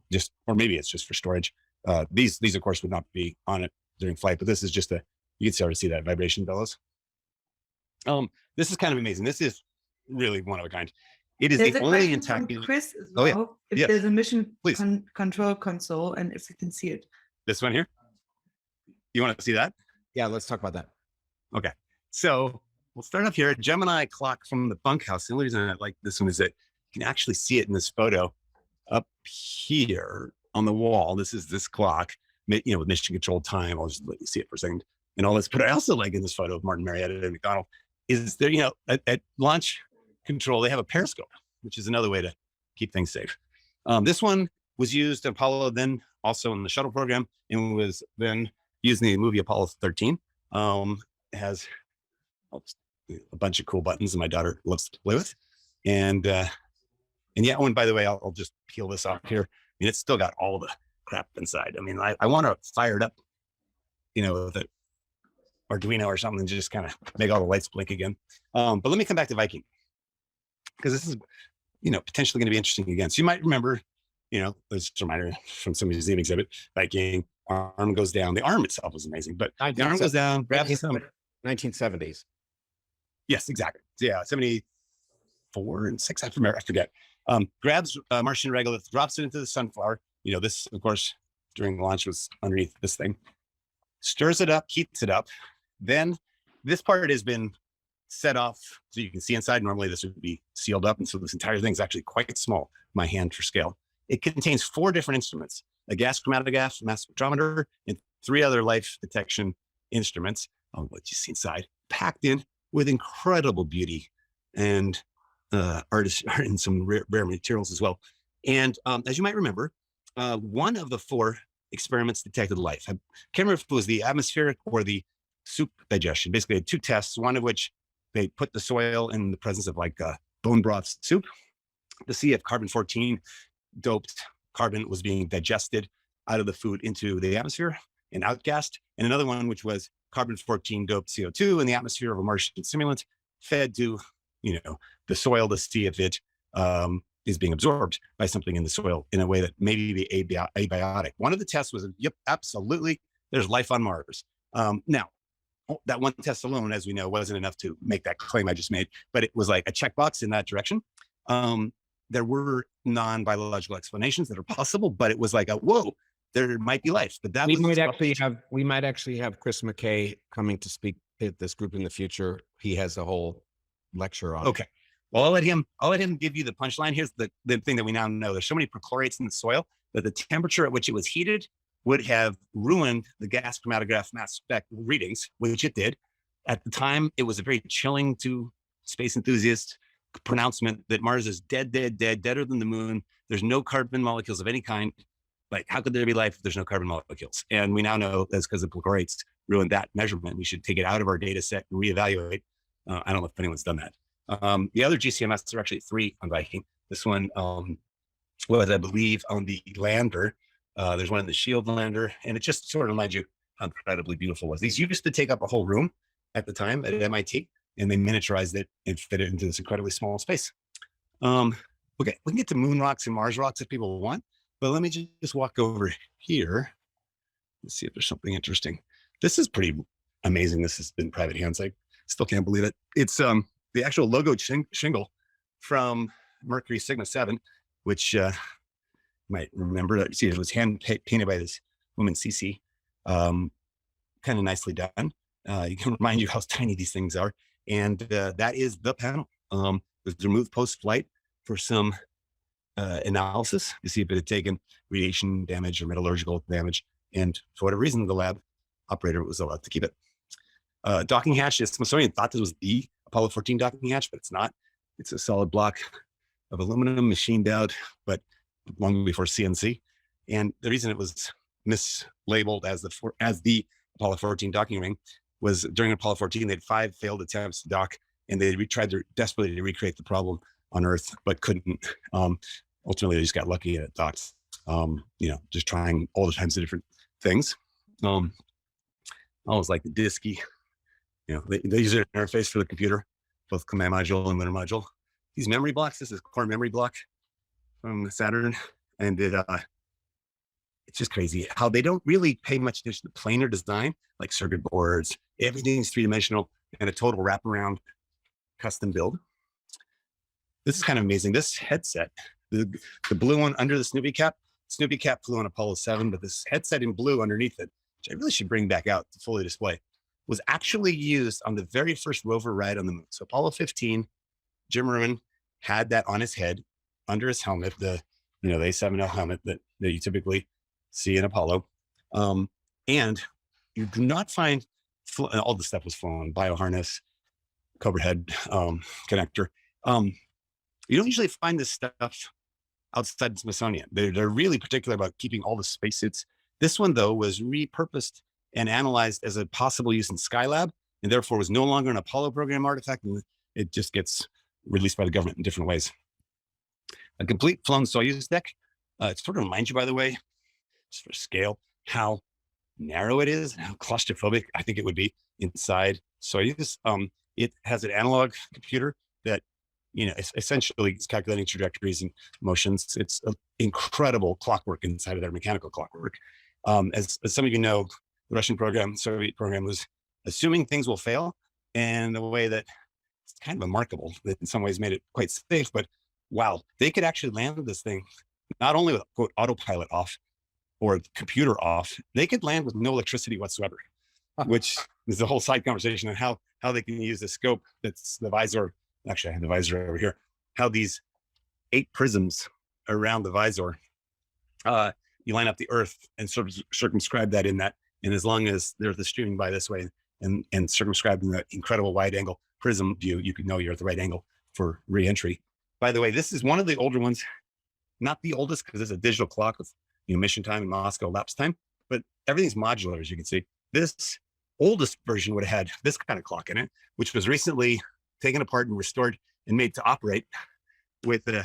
[SPEAKER 2] or maybe it's just for storage. These of course would not be on it during flight, but this is just you can start to see that vibration bellows. This is kind of amazing. This is really one of a kind. It is the only intact.
[SPEAKER 3] Chris as well.
[SPEAKER 2] Oh, yeah.
[SPEAKER 3] If there's a mission control console, and if you can see it.
[SPEAKER 2] This one here. You want to see that?
[SPEAKER 1] Yeah, let's talk about that.
[SPEAKER 2] Okay. So we'll start up here. Gemini clock from the bunkhouse. The only reason I like this one is that you can actually see it in this photo up here on the wall. This is this clock, with mission control time. I'll just let you see it for a second and all this. But I also like in this photo of Martin Marietta and McDonald is there, at launch control, they have a periscope, which is another way to keep things safe. This one was used in Apollo, then also in the shuttle program, and was then used in the movie Apollo 13. It has a bunch of cool buttons that my daughter loves to play with. And yeah, and by the way, I'll just peel this off here. I mean, it's still got all the crap inside. I mean, I want to fire it up, with an Arduino or something, just kind of make all the lights blink again. But let me come back to Viking, because this is, potentially going to be interesting again. So you might remember, there's a reminder from some museum exhibit, Viking, arm goes down. The arm itself was amazing, but the arm goes down, grabs some
[SPEAKER 1] 1970s.
[SPEAKER 2] Yes, exactly. Yeah, 74 and 6, I forget. Grabs Martian regolith, drops it into the sunflower. This, of course, during launch was underneath this thing. Stirs it up, heats it up. Then this part has been set off so you can see inside. Normally this would be sealed up, and so this entire thing is actually quite small, my hand for scale. It contains 4 different instruments: a gas chromatograph, mass spectrometer, and 3 other life detection instruments. I'll let you see inside, packed in with incredible beauty and artists and some rare materials as well. And as you might remember, one of the 4 experiments detected life. I can't remember if it was the atmospheric or the soup digestion. Basically, they had two tests, one of which they put the soil in the presence of like bone broth soup to see if carbon-14 doped carbon was being digested out of the food into the atmosphere and outgassed. And another one, which was carbon-14 doped CO2 in the atmosphere of a Martian simulant fed to, the soil to see if it is being absorbed by something in the soil in a way that maybe be abiotic. One of the tests was, yep, absolutely, there's life on Mars. Now, that one test alone, as we know, wasn't enough to make that claim I just made, but it was like a checkbox in that direction. There were non-biological explanations that are possible, but it was like whoa, there might be life. But that
[SPEAKER 1] we might actually have Chris McKay coming to speak at this group in the future. He has a whole lecture on.
[SPEAKER 2] Okay. Well, I'll let him give you the punchline. Here's the thing that we now know. There's so many perchlorates in the soil that the temperature at which it was heated would have ruined the gas chromatograph mass spec readings, which it did. At the time, it was a very chilling to space enthusiasts pronouncement that Mars is deader than the moon. There's no carbon molecules of any kind. Like, how could there be life if there's no carbon molecules? And we now know that's because the perchlorates ruined that measurement. We should take it out of our data set and reevaluate. I don't know if anyone's done that. The other GCMS are actually 3 on Viking. This one was, I believe, on the lander. There's one in the Shield lander, and it just sort of reminds you how incredibly beautiful it was. These used to take up a whole room at the time at MIT, and they miniaturized it and fit it into this incredibly small space. Okay, we can get to moon rocks and Mars rocks if people want, but let me just walk over here and see if there's something interesting. This is pretty amazing. This has been private hands. I still can't believe it. It's the actual logo shingle from Mercury Sigma 7, which you might remember. That see, it was hand painted by this woman, Cece. Kind of nicely done. You can remind you how tiny these things are. And that is the panel. It was removed post-flight for some analysis to see if it had taken radiation damage or metallurgical damage. And for whatever reason, the lab operator was allowed to keep it. Docking hatch, the Smithsonian thought this was the Apollo 14 docking hatch, but it's not. It's a solid block of aluminum machined out, but long before CNC. And the reason it was mislabeled as the Apollo 14 docking ring was during Apollo 14, they had 5 failed attempts to dock, and they tried desperately to recreate the problem on Earth, but couldn't. Ultimately, they just got lucky and it docked. Just trying all the kinds of different things. Almost like the DISCI. They use an interface for the computer, both command module and lunar module. These memory blocks, this is core memory block from Saturn, and it's just crazy how they don't really pay much attention to planar design, like circuit boards. Everything's 3-dimensional and a total wraparound custom build. This is kind of amazing. This headset, the blue one under the Snoopy cap flew on Apollo 7, but this headset in blue underneath it, which I really should bring back out to fully display, was actually used on the very first rover ride on the moon. So Apollo 15, Jim Merman had that on his head under his helmet, the A7L helmet that you typically see in Apollo. And you do not find, all the stuff was flown, bioharness, Cobra head connector. You don't usually find this stuff outside the Smithsonian. They're really particular about keeping all the spacesuits. This one, though, was repurposed and analyzed as a possible use in Skylab, and therefore was no longer an Apollo program artifact, and it just gets released by the government in different ways. A complete flown Soyuz deck. It sort of reminds you, by the way, just for scale, how narrow it is and how claustrophobic I think it would be inside Soyuz. It has an analog computer that, essentially is calculating trajectories and motions. It's incredible clockwork inside of their mechanical clockwork. As some of you know, the Russian program, Soviet program, was assuming things will fail in a way that it's kind of remarkable, that in some ways made it quite safe, but wow, they could actually land this thing not only with, quote, autopilot off or computer off, they could land with no electricity whatsoever, which is a whole side conversation on how they can use the scope that's the visor. Actually, I have the visor over here. How these 8 prisms around the visor, you line up the Earth and sort of circumscribe that in that. And as long as there's the streaming by this way and circumscribing that incredible wide angle prism view, you can know you're at the right angle for re-entry. By the way, this is one of the older ones, not the oldest because it's a digital clock with mission time and Moscow lapse time, but everything's modular, as you can see. This oldest version would have had this kind of clock in it, which was recently taken apart and restored and made to operate with a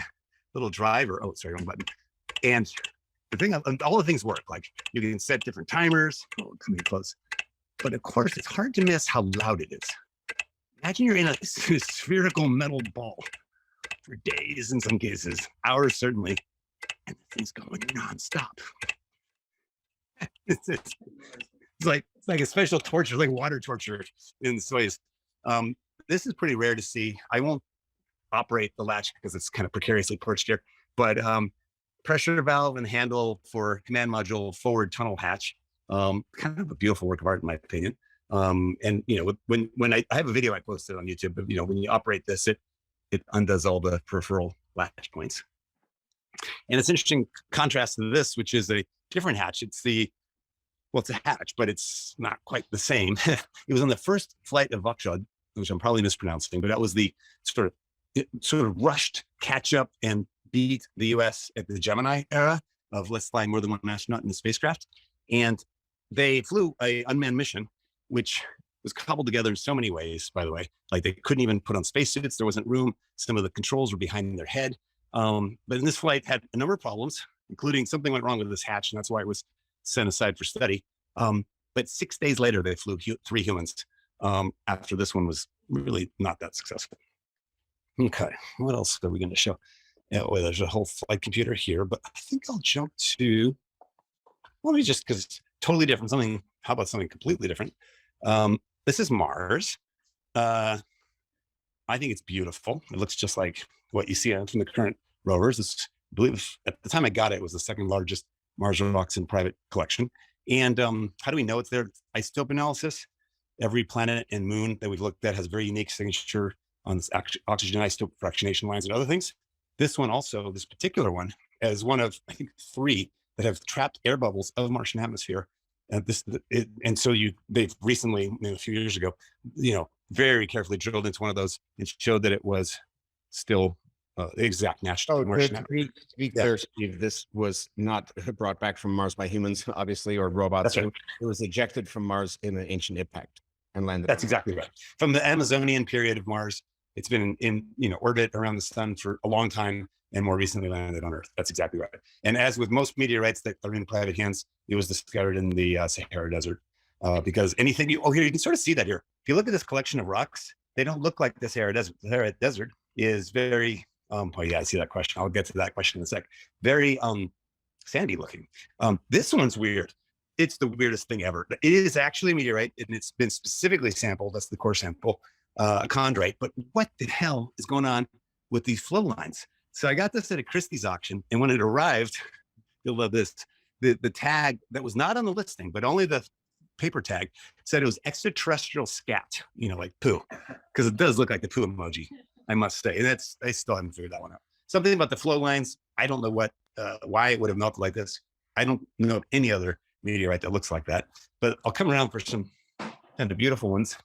[SPEAKER 2] little driver. Oh, sorry, wrong button. And the thing, all the things work. Like you can set different timers. Oh, coming close. But of course, it's hard to miss how loud it is. Imagine you're in a spherical metal ball for days in some cases, hours certainly, and the thing's going nonstop. It's like a special torture, like water torture in space. This is pretty rare to see. I won't operate the latch because it's kind of precariously perched here, but pressure valve and handle for command module forward tunnel hatch. Kind of a beautiful work of art in my opinion. And you know, when I have a video I posted on YouTube, but you know, when you operate this, it undoes all the peripheral latch points. And it's interesting contrast to this, which is a different hatch. It's a hatch, but it's not quite the same. It was on the first flight of Vauxhall, which I'm probably mispronouncing, but that was the sort of rushed catch up and beat the US at the Gemini era of let's fly more than one astronaut in the spacecraft. And they flew an unmanned mission, which was cobbled together in so many ways, by the way. Like they couldn't even put on spacesuits. There wasn't room. Some of the controls were behind their head. But in this flight had a number of problems, including something went wrong with this hatch, and that's why it was sent aside for study. But 6 days later, they flew 3 humans after this one was really not that successful. Okay, what else are we going to show? Yeah, well, there's a whole flight computer here, but I think I'll jump to, let me just, because it's totally different, how about something completely different? This is Mars. I think it's beautiful. It looks just like what you see from the current rovers. I believe at the time I got it, it was the second largest Mars rocks in private collection. And how do we know it's there? Isotope analysis. Every planet and moon that we've looked at has a very unique signature on this oxygen isotope fractionation lines and other things. This one also, this particular one, is one of, I think, 3 that have trapped air bubbles of Martian atmosphere. And so they've recently, a few years ago, very carefully drilled into one of those and showed that it was still the exact match to Martian atmosphere.
[SPEAKER 1] To be clear, Steve, this was not brought back from Mars by humans, obviously, or robots.
[SPEAKER 2] That's right.
[SPEAKER 1] It was ejected from Mars in an ancient impact and landed.
[SPEAKER 2] That's exactly right. From the Amazonian period of Mars, it's been in orbit around the sun for a long time, and more recently landed on Earth. That's exactly right. And as with most meteorites that are in private hands, it was discovered in the Sahara Desert. Because anything here you can sort of see that here. If you look at this collection of rocks, they don't look like the Sahara Desert. The Sahara Desert is very, oh yeah, I see that question. I'll get to that question in a sec. Very sandy looking. This one's weird. It's the weirdest thing ever. It is actually a meteorite, and it's been specifically sampled. That's the core sample, a chondrite. But what the hell is going on with these flow lines? So I got this at a Christie's auction, and when it arrived, you'll love this. The tag that was not on the listing, but only the paper tag, said it was extraterrestrial scat, like poo, because it does look like the poo emoji, I must say. And I still haven't figured that one out. Something about the flow lines, I don't know why it would have melted like this. I don't know of any other meteorite that looks like that, but I'll come around for some kind of beautiful ones.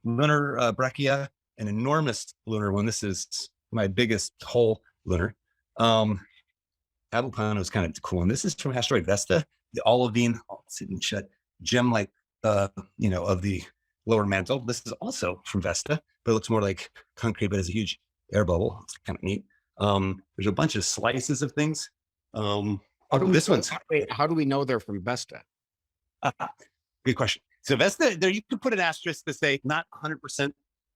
[SPEAKER 2] Lunar Brachia, an enormous lunar one. This is my biggest whole lunar. Abupano is kind of cool. And this is from asteroid Vesta, the olivine, shut gem-like, of the lower mantle. This is also from Vesta, but it looks more like concrete, but has a huge air bubble. It's kind of neat. There's a bunch of slices of things. This one's.
[SPEAKER 1] How do we know they're from Vesta?
[SPEAKER 2] Good question. So Vesta, there you could put an asterisk to say not 100%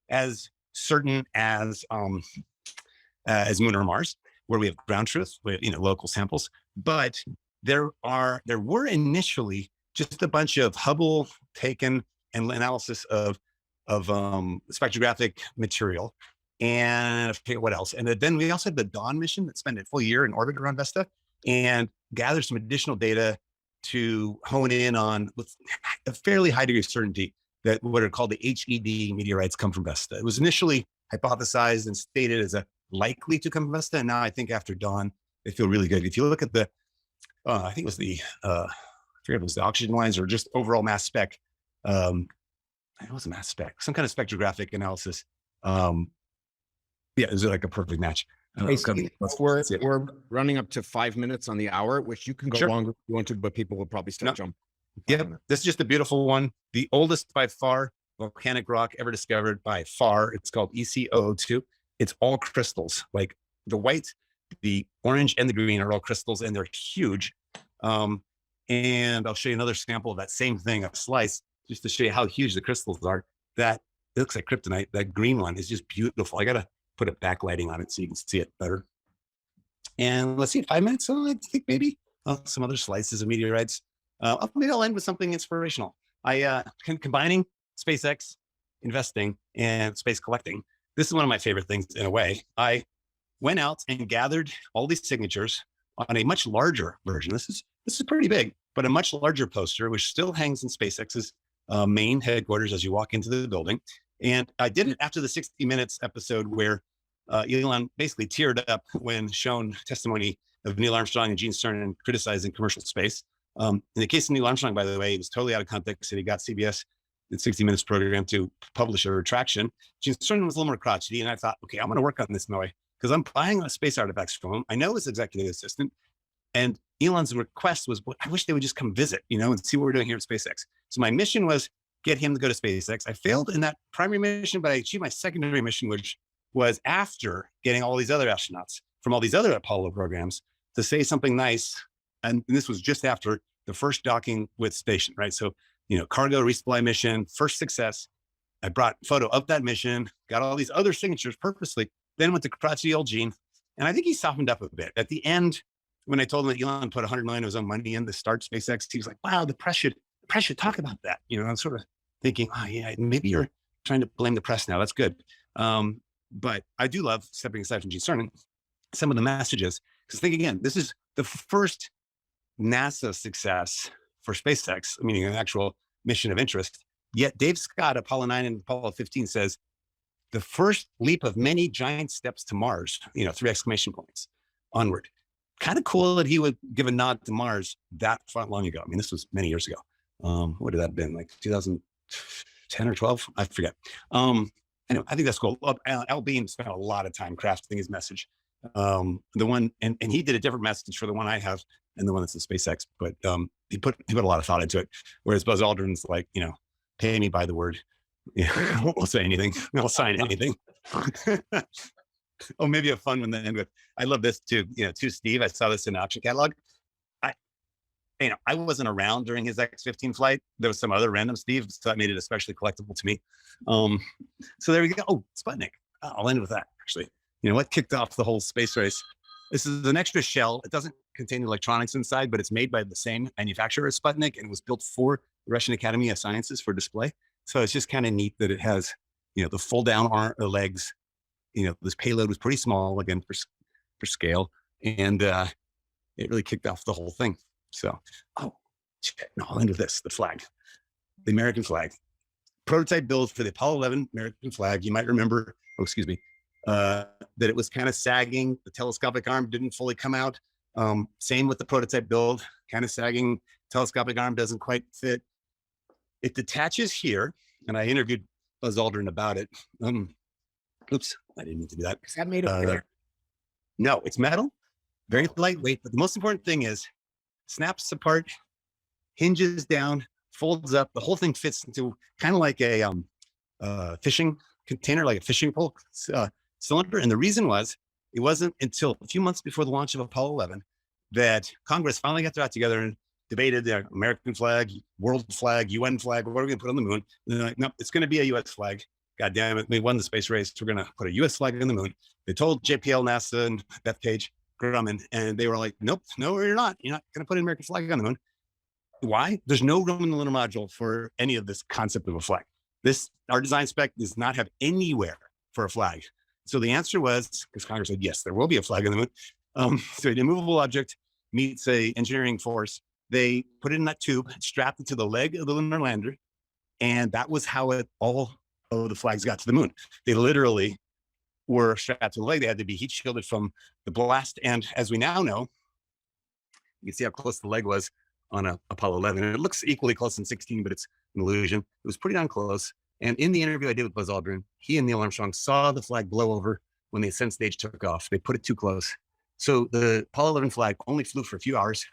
[SPEAKER 2] as certain as Moon or Mars, where we have ground truth, with local samples. But there were initially just a bunch of Hubble taken and analysis of spectrographic material, and I forget what else. And then we also had the Dawn mission that spent a full year in orbit around Vesta and gathered some additional data to hone in on with a fairly high degree of certainty that what are called the HED meteorites come from Vesta. It was initially hypothesized and stated as a likely to come from Vesta, and now I think after Dawn, they feel really good. If you look at the, I think it was the, I forget if it was the oxygen lines or just overall mass spec. It was a mass spec, some kind of spectrographic analysis. It was like a perfect match.
[SPEAKER 1] Hey, Steve, we're running up to 5 minutes on the hour, which you can go
[SPEAKER 2] Sure.
[SPEAKER 1] longer if you want to, but people will probably still jump.
[SPEAKER 2] Yep, this is just a beautiful one. The oldest by far volcanic rock ever discovered by far. It's called ECO02. It's all crystals. Like the white, the orange, and the green are all crystals, and they're huge. And I'll show you another sample of that same thing, a slice, just to show you how huge the crystals are. That it looks like kryptonite. That green one is just beautiful. I gotta put a backlighting on it so you can see it better. And let's see, 5 minutes. So I think maybe some other slices of meteorites. Maybe I'll end with something inspirational. Combining SpaceX investing and space collecting. This is one of my favorite things in a way. I went out and gathered all these signatures on a much larger version. This is pretty big, but a much larger poster, which still hangs in SpaceX's main headquarters as you walk into the building. And I did it after the 60 Minutes episode where Elon basically teared up when shown testimony of Neil Armstrong and Gene Cernan criticizing commercial space. In the case of Neil Armstrong, by the way, it was totally out of context, and he got CBS, the 60 Minutes program, to publish a retraction. Gene Cernan was a little more crotchety, and I thought, okay, I'm going to work on this my way because I'm buying space artifacts from him. I know his executive assistant, and Elon's request was, I wish they would just come visit, and see what we're doing here at SpaceX. So my mission was get him to go to SpaceX. I failed in that primary mission, but I achieved my secondary mission, which was after getting all these other astronauts from all these other Apollo programs to say something nice. And this was just after the first docking with station, right? So, cargo resupply mission, first success. I brought a photo of that mission, got all these other signatures purposely, then went to crotchety old Gene. And I think he softened up a bit. At the end, when I told him that Elon put 100 million of his own money in to start SpaceX, he was like, wow, the press should talk about that. I'm sort of thinking, oh yeah, maybe you're trying to blame the press now. That's good. But I do love, stepping aside from Gene Cernan, some of the messages. Because think again, this is the first NASA success for SpaceX, meaning an actual mission of interest. Yet Dave Scott, Apollo 9 and Apollo 15 says, the first leap of many giant steps to Mars, 3 exclamation points onward. Kind of cool that he would give a nod to Mars that long ago. I mean, this was many years ago. What did that have been, like 2010 or 12? I forget. Anyway, I think that's cool. Al Beam spent a lot of time crafting his message. The one, and he did a different message for the one I have and the one that's in SpaceX, but he put a lot of thought into it. Whereas Buzz Aldrin's like, pay me by the word. I won't say anything. I'll sign anything. Oh, maybe a fun one to end with. I love this too. To Steve, I saw this in the auction catalog. I wasn't around during his X-15 flight. There was some other random Steve, so that made it especially collectible to me. So there we go. Oh, Sputnik. I'll end with that, actually. What kicked off the whole space race? This is an extra shell. It doesn't contain electronics inside, but it's made by the same manufacturer as Sputnik, and it was built for the Russian Academy of Sciences for display. So it's just kind of neat that it has, the fold down legs. This payload was pretty small, again, for scale. And it really kicked off the whole thing. So, I'll end with this, the flag, the American flag. Prototype build for the Apollo 11 American flag. You might remember, that it was kind of sagging. The telescopic arm didn't fully come out. Same with the prototype build, kind of sagging. Telescopic arm doesn't quite fit. It detaches here, and I interviewed Buzz Aldrin about it. Oops, I didn't mean to do that.
[SPEAKER 1] Is that made of air?
[SPEAKER 2] No, it's metal, very lightweight. But the most important thing is snaps apart, hinges down, folds up. The whole thing fits into kind of like a fishing container, like a fishing pole cylinder. And the reason was, it wasn't until a few months before the launch of Apollo 11 that Congress finally got their act together and debated the American flag, world flag, UN flag. What are we going to put on the moon? And they're like, no, it's going to be a U.S. flag. God damn it. We won the space race. We're going to put a U.S. flag on the moon. They told JPL, NASA, and Beth Page Grumman, and they were like, nope, no, you're not. You're not going to put an American flag on the moon. Why? There's no room in the lunar module for any of this concept of a flag. Our design spec does not have anywhere for a flag. So the answer was, because Congress said, yes, there will be a flag on the moon. So an immovable object meets a engineering force. They put it in that tube, strapped it to the leg of the lunar lander. And that was how all of the flags got to the moon. They literally were strapped to the leg. They had to be heat shielded from the blast. And as we now know, you can see how close the leg was on Apollo 11. And it looks equally close in 16, but it's an illusion. It was pretty darn close. And in the interview I did with Buzz Aldrin, he and Neil Armstrong saw the flag blow over when the ascent stage took off. They put it too close. So the Apollo 11 flag only flew for a few hours.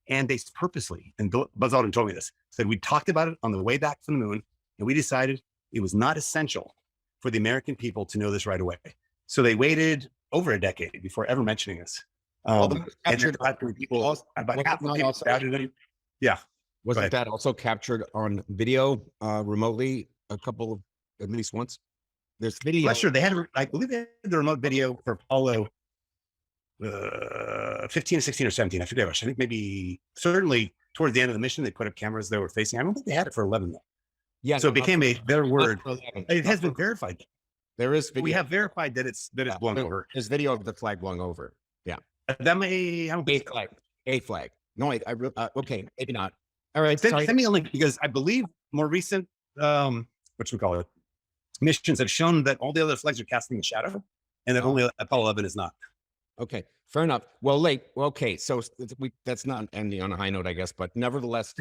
[SPEAKER 2] And they purposely, and Buzz Aldrin told me this, said we talked about it on the way back from the moon, and we decided it was not essential for the American people to know this right away. So they waited over a decade before ever mentioning this.
[SPEAKER 1] That was
[SPEAKER 2] And
[SPEAKER 1] captured
[SPEAKER 2] then about people, about half the people doubted it. Yeah.
[SPEAKER 1] Wasn't
[SPEAKER 2] ahead.
[SPEAKER 1] that also captured on video remotely at least once? There's video.
[SPEAKER 2] I'm not sure. They had, I believe they had the remote video for Apollo 15, 16, or 17. I forget which. I think maybe certainly towards the end of the mission, they put up cameras that were facing. I don't think they had it for 11 though.
[SPEAKER 1] Yeah.
[SPEAKER 2] So it became their word.
[SPEAKER 1] for 11.
[SPEAKER 2] It has been verified.
[SPEAKER 1] There is video.
[SPEAKER 2] We have verified that it's blown over.
[SPEAKER 1] There's video of the flag blowing over. Yeah.
[SPEAKER 2] That may, I don't think so.
[SPEAKER 1] A flag. No, okay, maybe not. All right.
[SPEAKER 2] Send me a link because I believe more recent, missions have shown that all the other flags are casting a shadow and that only Apollo 11 is not.
[SPEAKER 1] Okay, fair enough. Well, okay, so that's not ending on a high note, I guess, but nevertheless,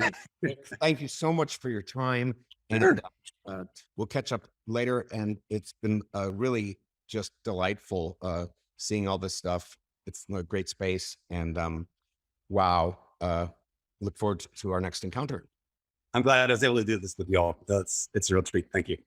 [SPEAKER 1] thank you so much for your time. And we'll catch up later. And it's been really just delightful seeing all this stuff. It's a great space. And wow, look forward to our next encounter.
[SPEAKER 2] I'm glad I was able to do this with y'all. It's a real treat. Thank you.